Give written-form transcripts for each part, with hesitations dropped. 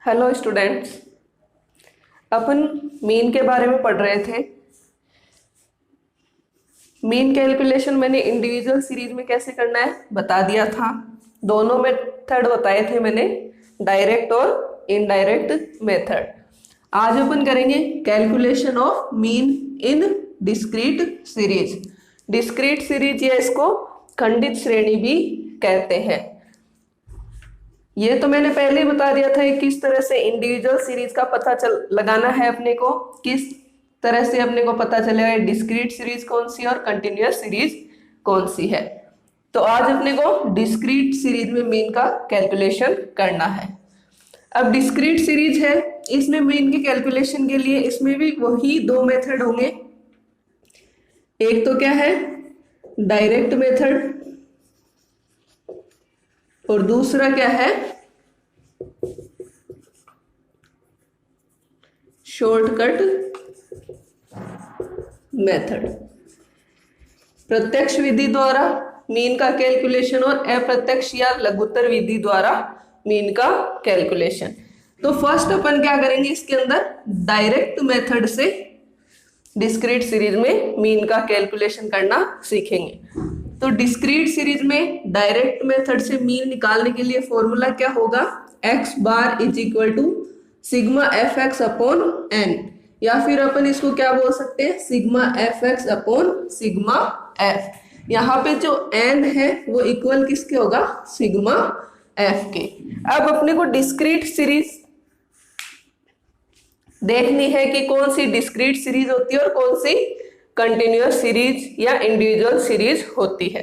Hello students. अपन mean के बारे में पढ़ रहे थे। मीन कैलकुलेशन मैंने इंडिविजुअल सीरीज में कैसे करना है बता दिया था। दोनों मेथड बताए थे मैंने, डायरेक्ट और इनडायरेक्ट मेथड। आज अपन करेंगे calculation of mean in discrete series. Discrete series या इसको खंडित श्रेणी भी कहते हैं। ये तो मैंने पहले ही बता दिया था कि किस तरह से इंडिविजुअल सीरीज का पता लगाना है अपने को, किस तरह से अपने को पता चलेगा डिस्क्रीट सीरीज कौन सी और कंटिन्यूअस सीरीज कौन सी है। तो आज अपने को डिस्क्रीट सीरीज में मीन का कैलकुलेशन करना है। अब डिस्क्रीट सीरीज है, इसमें मीन के कैलकुलेशन के लिए इसमें भी वही दो मेथड होंगे। एक तो क्या है डायरेक्ट मेथड और दूसरा क्या है शॉर्टकट मेथड। प्रत्यक्ष विधि द्वारा मीन का कैलकुलेशन और अप्रत्यक्ष या लघुत्तर विधि द्वारा मीन का कैलकुलेशन। तो फर्स्ट अपन क्या करेंगे, इसके अंदर डायरेक्ट मेथड से डिस्क्रीट सीरीज में मीन का कैलकुलेशन करना सीखेंगे। तो डिस्क्रीट सीरीज में डायरेक्ट मेथड से मीन निकालने के लिए फॉर्मूला क्या होगा, x bar is equal to sigma f x upon N, या फिर अपन इसको क्या बोल सकते हैं sigma f x upon sigma f. यहाँ पे जो n है वो इक्वल किसके होगा, सिग्मा एफ के। अब अपने को डिस्क्रीट सीरीज देखनी है कि कौन सी डिस्क्रीट सीरीज होती है और कौन सी कंटिन्यूअस सीरीज या इंडिविजुअल सीरीज होती है।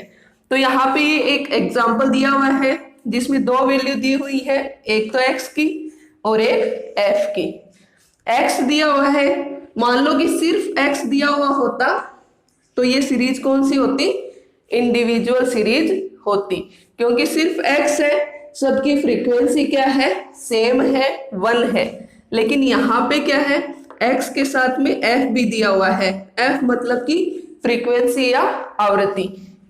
तो यहाँ पे एक एग्जांपल दिया हुआ है जिसमें दो वैल्यू दी हुई है, एक तो x की और एक f की। x दिया हुआ है, मान लो कि सिर्फ x दिया हुआ होता तो ये सीरीज कौन सी होती, इंडिविजुअल सीरीज होती, क्योंकि सिर्फ x है, सबकी फ्रीक्वेंसी क्या है, सेम है, 1 है। लेकिन यहाँ पे क्या है, x के साथ में f भी दिया हुआ है। f मतलब कि फ्रीक्वेंसी या आवृत्ति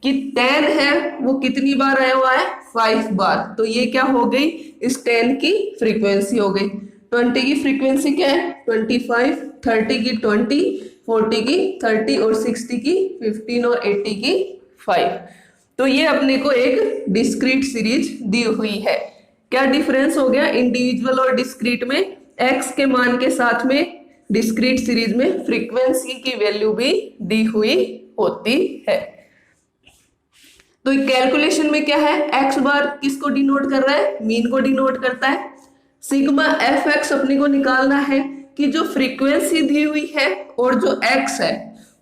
कि 10 है वो कितनी बार आया हुआ है, 5 बार। तो ये क्या हो गई, इस 10 की फ्रीक्वेंसी हो गई। 20 की फ्रीक्वेंसी क्या है 25, 30 की 20, 40 की 30 और 60 की 15 और 80 की 5। तो ये अपने को एक डिस्क्रीट सीरीज दी हुई है। क्या डिफरेंस हो गया इंडिविजुअल और डिस्क्रीट में, x के मान के साथ में डिस्क्रीट सीरीज में फ्रीक्वेंसी की वैल्यू भी दी हुई होती है। तो कैलकुलेशन में क्या है, x बार किसको डिनोट कर रहा है, मीन को डिनोट करता है। सिग्मा एफ एक्स अपने को निकालना है कि जो फ्रीक्वेंसी दी हुई है और जो x है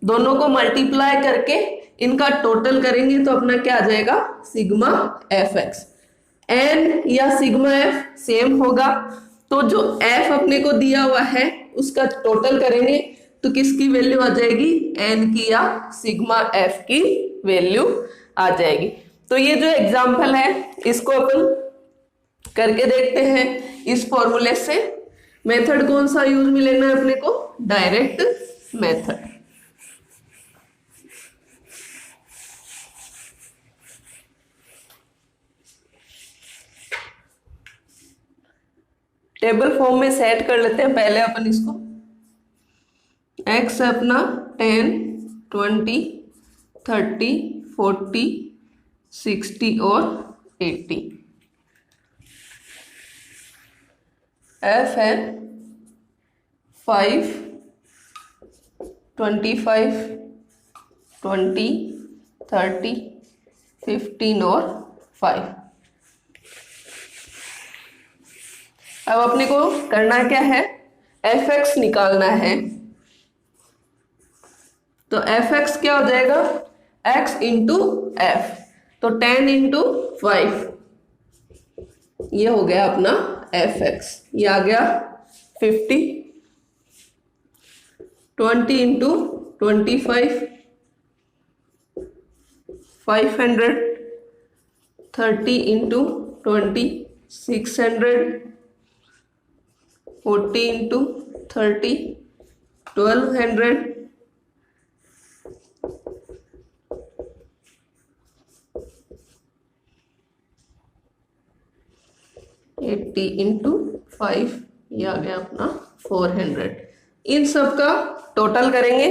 दोनों को मल्टीप्लाई करके इनका टोटल करेंगे तो अपना क्या आ जाएगा, सिग्मा एफ एक्स। एन या सिग्मा एफ सेम होगा, तो जो f अपने को दिया हुआ है उसका टोटल करेंगे तो किसकी वैल्यू आ जाएगी, n की या सिग्मा f की वैल्यू आ जाएगी। तो ये जो एग्जांपल है इसको अपन करके देखते हैं इस फॉर्मूले से। मेथड कौन सा यूज में लेना है अपने को, डायरेक्ट मेथड। टेबल फॉर्म में सेट कर लेते हैं पहले अपन इसको। x अपना 10, 20, 30, 40, 60 और 80। f है 5, 25, 20, 30, 15 और 5। अब अपने को करना क्या है, एफ एक्स निकालना है। तो एफ एक्स क्या हो जाएगा, x इंटू एफ, तो 10 इंटू 5 ये हो गया अपना एफ एक्स। ये आ गया 50, 20 इंटू 25 500, 30 इंटू 20 600, 40 इंटू 30 1200, 80 इंटू 5, ये आ गया अपना 400। इन सब का टोटल करेंगे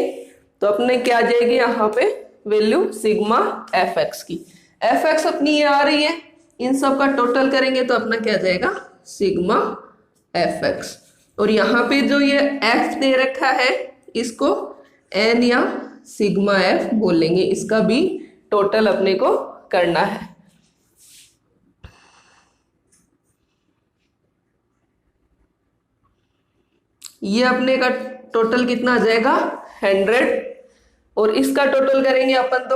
तो अपने क्या आ जाएगी यहाँ पे वैल्यू सिग्मा एफ एक्स की। एफ एक्स अपनी ये आ रही है, इन सब का टोटल करेंगे तो अपना क्या जाएगा सिग्मा एफ एक्स। और यहाँ पे जो ये एफ दे रखा है इसको एन या सिग्मा एफ बोलेंगे, इसका भी टोटल अपने को करना है। ये अपने का टोटल कितना आ जाएगा 100, और इसका टोटल करेंगे अपन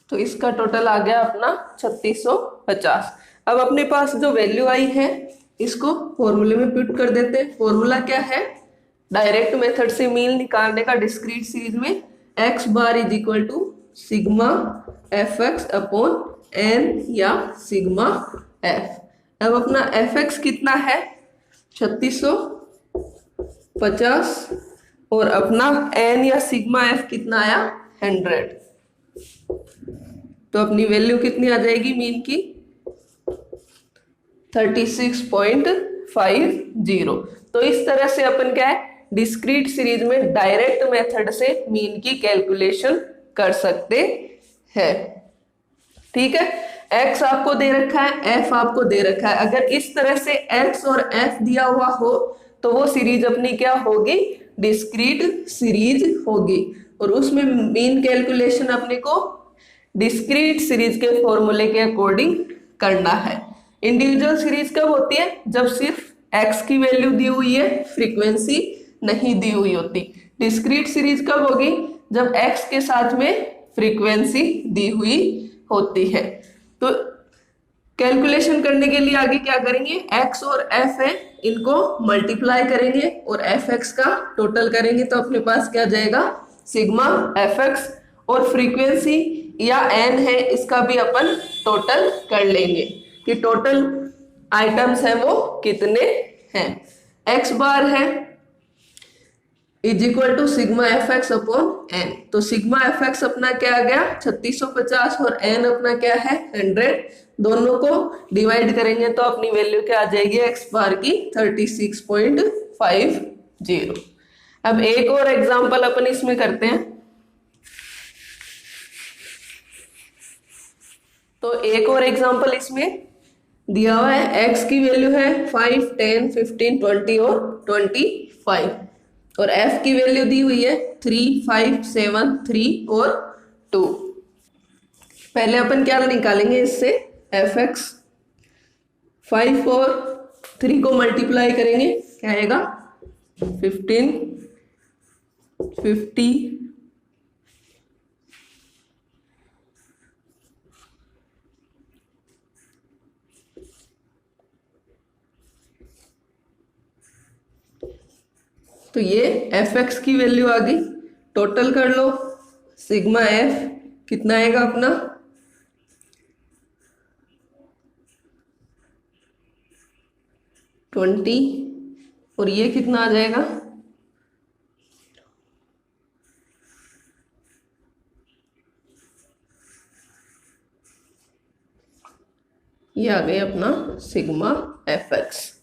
तो इसका टोटल आ गया अपना 3650। अब अपने पास जो वैल्यू आई है इसको फॉर्मूले में पुट कर देते हैं। फॉर्मूला क्या है, डायरेक्ट मेथड से मीन निकालने का डिस्क्रीट सीरीज में x bar is equal to sigma f x upon N या सिग्मा एफ। अब अपना एफ एक्स कितना है 3650 और अपना एन या सिग्मा एफ कितना आया 100। तो अपनी वैल्यू कितनी आ जाएगी मीन की 36.50। तो इस तरह से अपन क्या है डिस्क्रीट सीरीज में डायरेक्ट मेथड से मीन की कैलकुलेशन कर सकते हैं। ठीक है, x आपको दे रखा है, f आपको दे रखा है। अगर इस तरह से x और f दिया हुआ हो तो वो सीरीज अपनी क्या होगी डिस्क्रीट सीरीज होगी, और उसमें मीन कैलकुलेशन अपने को डिस्क्रीट सीरीज के फॉर्मूले के अकॉर्डिंग करना है। इंडिविजुअल सीरीज कब होती है जब सिर्फ x की वैल्यू दी हुई है, फ्रीक्वेंसी नहीं दी हुई होती। डिस्क्रीट सीरीज कब होगी जब x के साथ में फ्रीक्वेंसी दी हुई होती है। तो कैलकुलेशन करने के लिए आगे क्या करेंगे x और f है इनको मल्टीप्लाई करेंगे और fx का टोटल करेंगे तो अपने पास क्या जाएगा सिग्मा fx, और फ्रीक्वेंसी या n है इसका भी अपन टोटल कर लेंगे कि टोटल आइटम्स है वो कितने हैं। x बार है is equal to sigma f x upon n. तो सिग्मा एफ एक्स अपना क्या आ गया 3650 और एन अपना क्या है 100। दोनों को डिवाइड करेंगे तो अपनी वैल्यू क्या आ जाएगी x बार की 36.50। अब एक और एग्जांपल अपन इसमें करते हैं। तो एक और एग्जांपल इसमें दिया हुआ है, x की वैल्यू है 5, 10, 15, 20 और 25, और f की वैल्यू दी हुई है 3, 5, 7, 3 और 2। पहले अपन क्या निकालेंगे इससे fx, 5 और 3 को मल्टीप्लाई करेंगे क्या आएगा 15, 50, तो ये fx की वैल्यू आ गई। टोटल कर लो सिग्मा f कितना आएगा अपना 20, और ये कितना आ जाएगा ये आ गया अपना सिग्मा fx।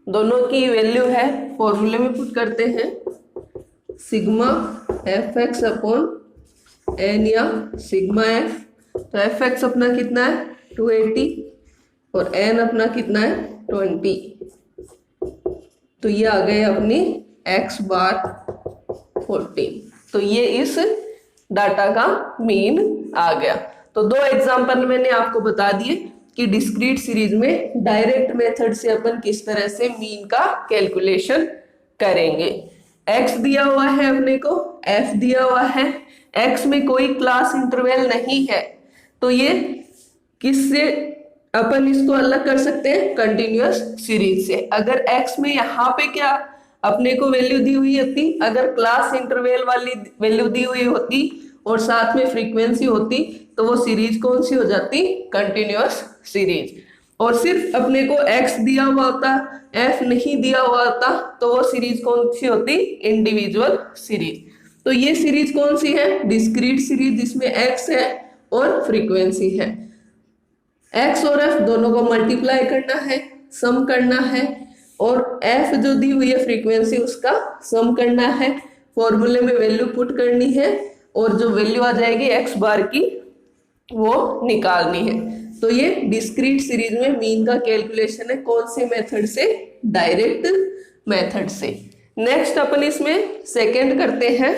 दोनों की वैल्यू है फॉर्मूले में पुट करते हैं sigma f x upon N या सिग्मा एफ। तो एफ एक्स अपना कितना है 280 और एन अपना कितना है 20। तो ये आ गए अपनी x बार 14। तो ये इस डाटा का मीन आ गया। तो दो एग्जांपल मैंने आपको बता दिए कि डिस्क्रीट सीरीज में डायरेक्ट मेथड से अपन किस तरह से मीन का कैलकुलेशन करेंगे। x दिया हुआ है अपने को, f दिया हुआ है, x में कोई क्लास इंटरवल नहीं है, तो ये किससे अपन इसको अलग कर सकते हैं कंटिन्यूअस सीरीज से। अगर x में यहाँ पे क्या अपने को वैल्यू दी हुई होती, अगर क्लास इंटरवल वाली वैल्यू दी हुई होती और साथ में फ्रीक्वेंसी होती तो वो सीरीज कौन सी हो जाती कंटिन्यूअस सीरीज। और सिर्फ अपने को x दिया हुआ होता, f नहीं दिया हुआ होता, तो वो सीरीज कौन सी होती? Individual series. तो ये सीरीज कौन सी है? डिस्क्रीट सीरीज, जिसमें x है और फ्रीक्वेंसी है। x और f दोनों को मल्टीप्लाई करना है, सम करना है, और f जो दी हुई है फ्रीक्वेंसी उसका सम करना है, फॉर्मूले में वैल्यू पुट करनी है, और जो वैल्यू आ जाएगी x बार की वो निकालनी है। तो ये डिस्क्रीट सीरीज में मीन का कैलकुलेशन है। कौन से मेथड से? डायरेक्ट मेथड से। नेक्स्ट अपन इसमें सेकंड करते हैं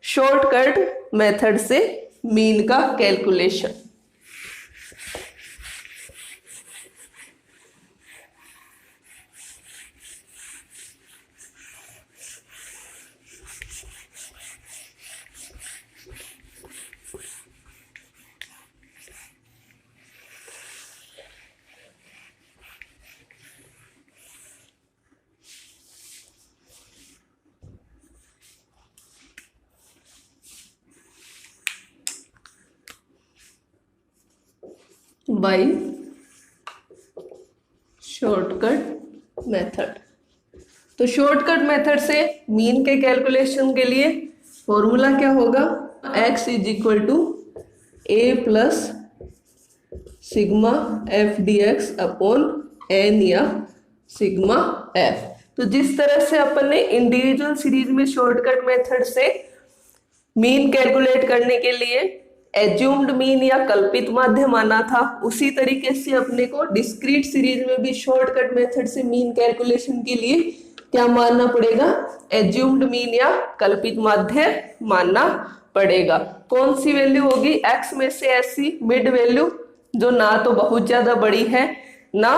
शॉर्टकट मेथड से मीन का कैलकुलेशन। By shortcut method. तो शॉर्टकट मेथड से मीन के कैलकुलेशन के लिए फॉर्मूला क्या होगा? x is equal to a plus sigma F D x upon N या सिग्मा एफ। तो जिस तरह से अपन ने इंडिविजुअल सीरीज में शॉर्टकट मेथड से मीन कैलकुलेट करने के लिए एज्यूम्ड मीन या कल्पित माध्य माना था, उसी तरीके से अपने को डिस्क्रीट सीरीज में भी शॉर्टकट मेथड से मीन कैलकुलेशन के लिए क्या मानना पड़ेगा? एज्यूम्ड मीन या कल्पित माध्य मानना पड़ेगा। कौन सी वैल्यू होगी? x में से ऐसी मिड वैल्यू जो ना तो बहुत ज्यादा बड़ी है ना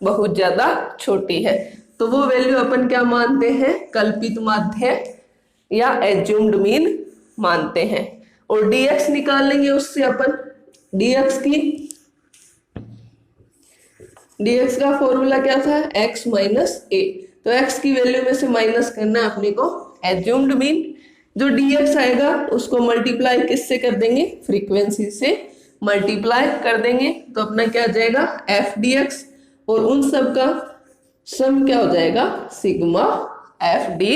बहुत ज्यादा छोटी है, तो वो वैल्यू अपन क्या मानते हैं? कल्पित माध्य या एज्यूम्ड मीन मानते हैं। और dx निकाल लेंगे उससे अपन। dx का फॉर्मूला क्या था? x माइनस ए। तो x की वैल्यू में से माइनस करना है अपने को एज्यूम्ड मीन। जो dx आएगा उसको मल्टीप्लाई किससे कर देंगे? फ्रीक्वेंसी से मल्टीप्लाई कर देंगे, तो अपना क्या आ जाएगा? एफ डी एक्स, और उन सब का सम क्या हो जाएगा? Sigma F D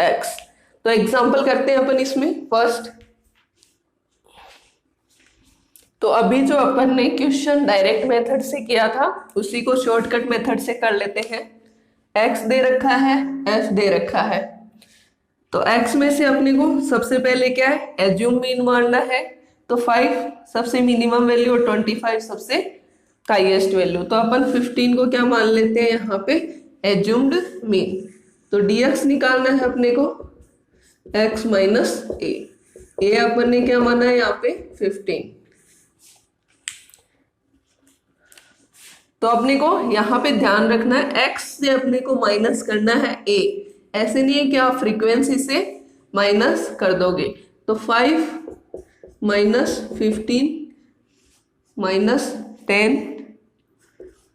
x. तो एग्जाम्पल करते हैं अपन इसमें फर्स्ट। तो अभी जो अपन ने क्वेश्चन डायरेक्ट मेथड से किया था उसी को शॉर्टकट मेथड से कर लेते हैं। x दे रखा है, f दे रखा है, तो x में से अपने को सबसे पहले क्या है? एज्यूम मीन मानना है। तो 5 सबसे मिनिमम वैल्यू और 25 सबसे हाईएस्ट वैल्यू। तो अपन 15 को क्या मान लेते हैं यहाँ पे? Assumed mean. तो dx निकालना है अपने को x माइनस ए अपन ने क्या माना है यहाँ पे? 15। तो अपने को यहाँ पे ध्यान रखना है x से अपने को माइनस करना है a। ऐसे नहीं है कि आप फ्रीक्वेंसी से माइनस कर दोगे। तो 5 minus 15 minus 10,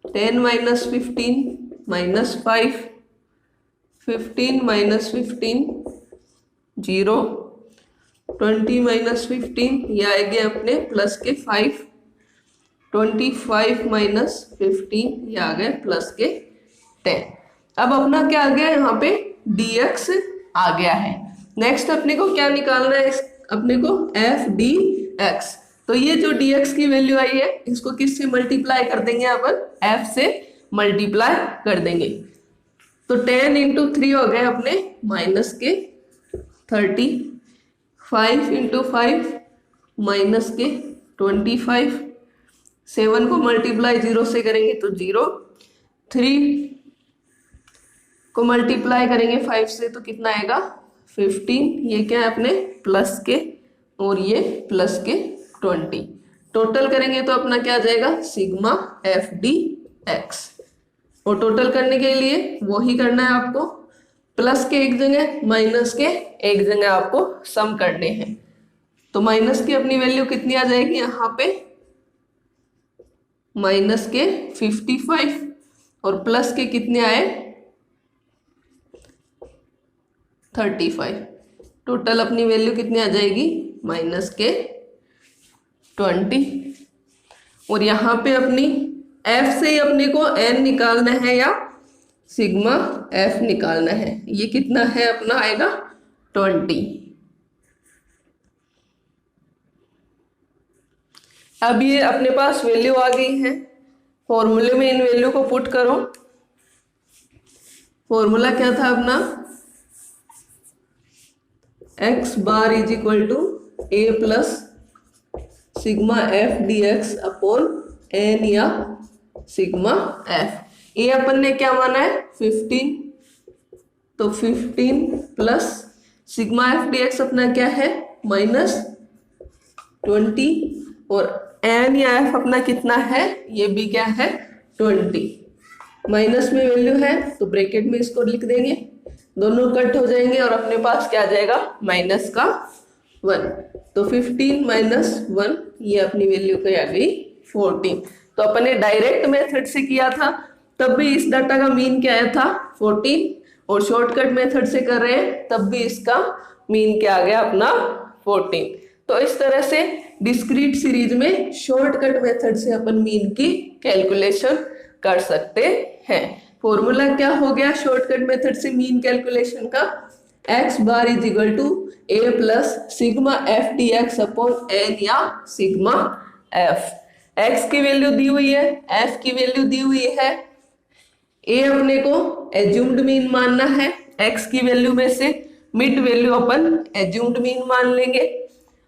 10 minus 15 minus 5, 15 minus 15 0, 20 minus 15 ये आएंगे अपने प्लस के 5, 25 माइनस 15 ये आ गए प्लस के 10। अब अपना क्या आ गया यहाँ पे? dx आ गया है। नेक्स्ट अपने को क्या निकालना है? अपने को एफ डी एक्स। तो ये जो dx की वैल्यू आई है इसको किससे मल्टीप्लाई कर देंगे? अपन f से मल्टीप्लाई कर देंगे। तो 10 इंटू 3 हो गए अपने माइनस के 30, 5 इंटू 5 माइनस के 25, 7 को मल्टीप्लाई 0 से करेंगे तो 0, 3 को मल्टीप्लाई करेंगे 5 से तो कितना आएगा? 15। ये क्या है अपने? प्लस के, और ये प्लस के 20। टोटल करेंगे तो अपना क्या आ जाएगा? Sigma F D x. और टोटल करने के लिए वो ही करना है आपको, प्लस के एक जगह माइनस के एक जगह आपको सम करने हैं। तो माइनस की अपनी वैल्यू कितनी आ जाएगी यहाँ पे? माइनस के 55, और प्लस के कितने आए? 35। टोटल अपनी वैल्यू कितनी आ जाएगी? माइनस के 20। और यहाँ पे अपनी एफ से ही अपने को एन निकालना है या सिग्मा एफ निकालना है। ये कितना है अपना आएगा 20। अब ये अपने पास वैल्यू आ गई है, फॉर्मूले में इन वैल्यू को पुट करो। फॉर्मूला क्या था अपना, x bar is equal to a plus sigma F D x upon N या सिग्मा एफ। ए अपन ने क्या माना है 15, तो 15 plus sigma F D x अपना क्या है -20, और एन या एफ अपना कितना है, ये भी क्या है 20। माइनस में वैल्यू है तो ब्रैकेट में इसको लिख देंगे, दोनों कट हो जाएंगे और अपने पास क्या आ जाएगा -1। तो 15 - 1 ये अपनी वैल्यू क्या आ गई 14। तो अपन ने डायरेक्ट मेथड से किया था तब भी इस डाटा का मीन क्या आया था 14, और शॉर्टकट मेथड से कर रहे हैं तब भी इसका मीन क्या आ गया अपना 14। तो इस तरह से डिस्क्रीट सीरीज में शॉर्टकट मेथड से अपन मीन की कैलकुलेशन कर सकते हैं। फॉर्मूला क्या हो गया शॉर्टकट मेथड से मीन कैलकुलेशन का, x bar is equal to a plus sigma F D x upon N या सिग्मा एफ। एक्स की वैल्यू दी हुई है, एफ की वैल्यू दी हुई है, ए अपने को एज्यूम्ड मीन मानना है, एक्स की वैल्यू में से मिड वैल्यू अपन एज्यूम्ड मीन मान लेंगे।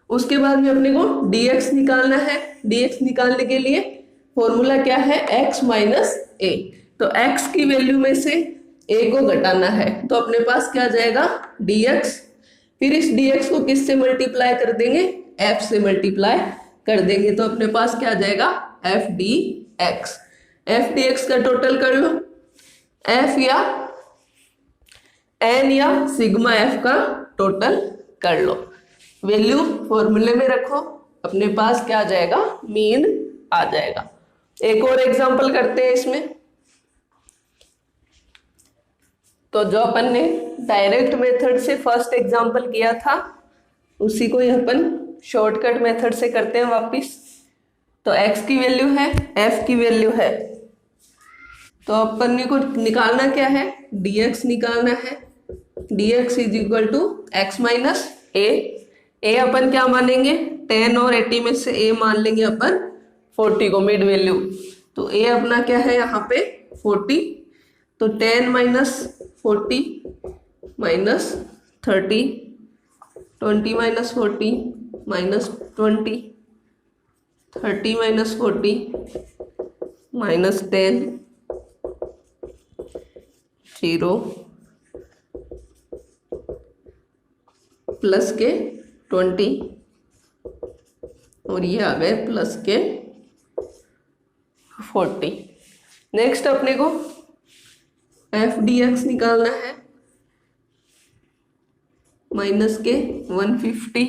उसके बाद में अपने को dx निकालना है, dx निकालने के लिए फॉर्मूला क्या है x माइनस ए, तो x की वैल्यू में से a को घटाना है, तो अपने पास क्या आ जाएगा dx, फिर इस dx को किससे मल्टीप्लाई कर देंगे f से मल्टीप्लाई कर देंगे, तो अपने पास क्या आ जाएगा f dx का टोटल कर लो, f या n या सिग्मा f का टोटल कर लो, वैल्यू फॉर्मूले में रखो, अपने पास क्या आ जाएगा मीन आ जाएगा। एक और एग्जांपल करते हैं इसमें, तो जो अपन ने डायरेक्ट मेथड से फर्स्ट एग्जांपल किया था उसी को ही अपन शॉर्टकट मेथड से करते हैं वापिस। तो x की वैल्यू है, f की वैल्यू है, तो अपन को निकालना क्या है dx निकालना है, dx is equal to X minus A अपन क्या मानेंगे 10 और 80 में से a मान लेंगे अपन 40 को मिड वैल्यू, तो a अपना क्या है यहाँ पे 40, तो 10 minus 40 minus 30, 20 minus 40 minus 20, 30 minus 40 minus 10, 0 plus के 20, और ये आ गए प्लस के 40। नेक्स्ट अपने को एफ डी एक्स निकालना है, माइनस के 150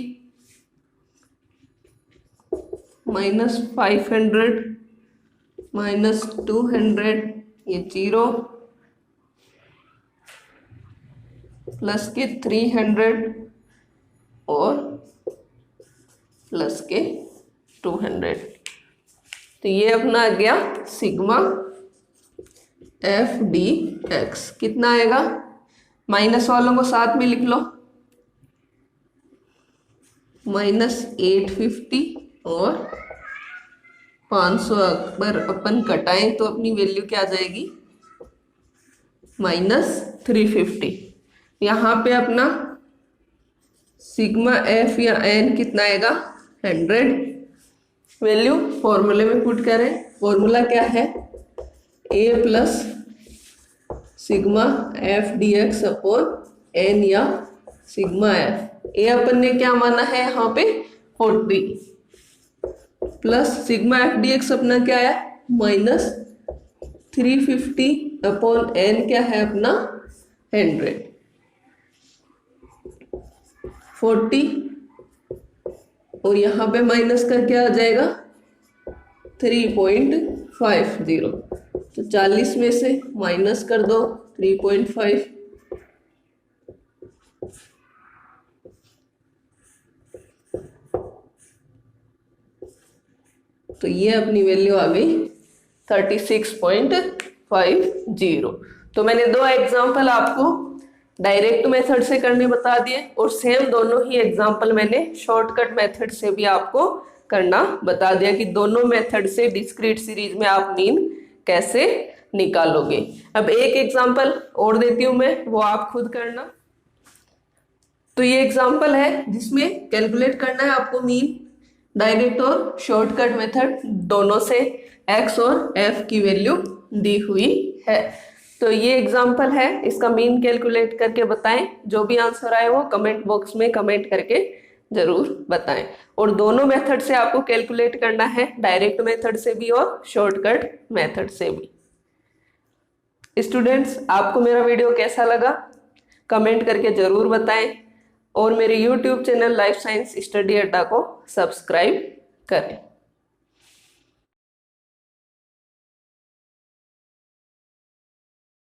माइनस 500 माइनस 200, ये 0 प्लस के 300 और प्लस के 200, तो ये अपना आ गया सिग्मा एफ डी एक्स। कितना आएगा, माइनस वालों को साथ में लिख लो, -850 और 500 अगर अपन कटाएं तो अपनी वैल्यू क्या आ जाएगी -350। यहाँ पे अपना सिग्मा एफ या एन कितना आएगा 100। वैल्यू फॉर्मूले में पुट करें, फॉर्मूला क्या है A plus sigma F D x upon N या सिग्मा एफ। ए अपन ने क्या माना है यहाँ पे 40 plus sigma F D x अपना क्या है -350 अपॉन एन क्या है अपना 100। 40 और यहाँ पे माइनस का क्या आ जाएगा 3.50, तो 40 में से माइनस कर दो 3.5, तो ये अपनी वैल्यू आ गई 36.50। तो मैंने दो एग्जाम्पल आपको डायरेक्ट मेथड से करने बता दिए और सेम दोनों ही एग्जाम्पल मैंने शॉर्टकट मेथड से भी आपको करना बता दिया कि दोनों मेथड से डिस्क्रीट सीरीज में आप मीन कैसे निकालोगे। अब एक एग्जाम्पल और देती हूं मैं, वो आप खुद करना। तो ये एग्जाम्पल है जिसमें कैलकुलेट करना है आपको मीन डायरेक्ट और शॉर्टकट मेथड दोनों से, x और f की वैल्यू दी हुई है। तो ये एग्जाम्पल है, इसका मीन कैलकुलेट करके बताएं। जो भी आंसर आए वो कमेंट बॉक्स में कमेंट करके जरूर बताएं। और दोनों मेथड से आपको कैलकुलेट करना है, डायरेक्ट मेथड से भी और शॉर्टकट मेथड से भी। स्टूडेंट्स, आपको मेरा वीडियो कैसा लगा कमेंट करके जरूर बताएं और मेरे YouTube channel life science study अड्डा को सब्सक्राइब करें।